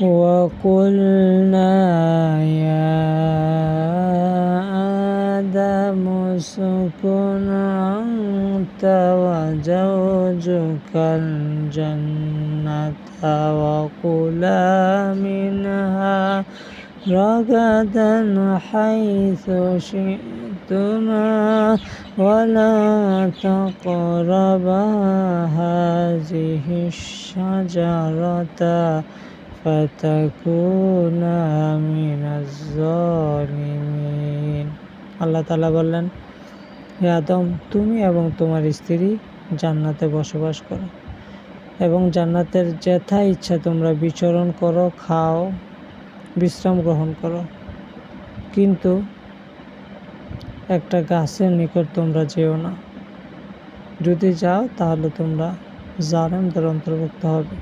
وقلنا يا آدم اسكن أنت وزوجك الجنة وكلا منها رغدا حيث شئتما ولا تقربا هذه الشجرة فتكونا من الظالمين। আল্লাহ তাআলা বললেন, হে আদম, তুমি এবং তোমার স্ত্রী জান্নাতে বসবাস করো এবং জান্নাতের যেথা ইচ্ছা তোমরা বিচরণ করো, খাও, বিশ্রাম গ্রহণ করো, কিন্তু একটা গাছের নিকট তোমরা যেও না। যদি যাও তাহলে তোমরা জালেমদের অন্তর্ভুক্ত হবে।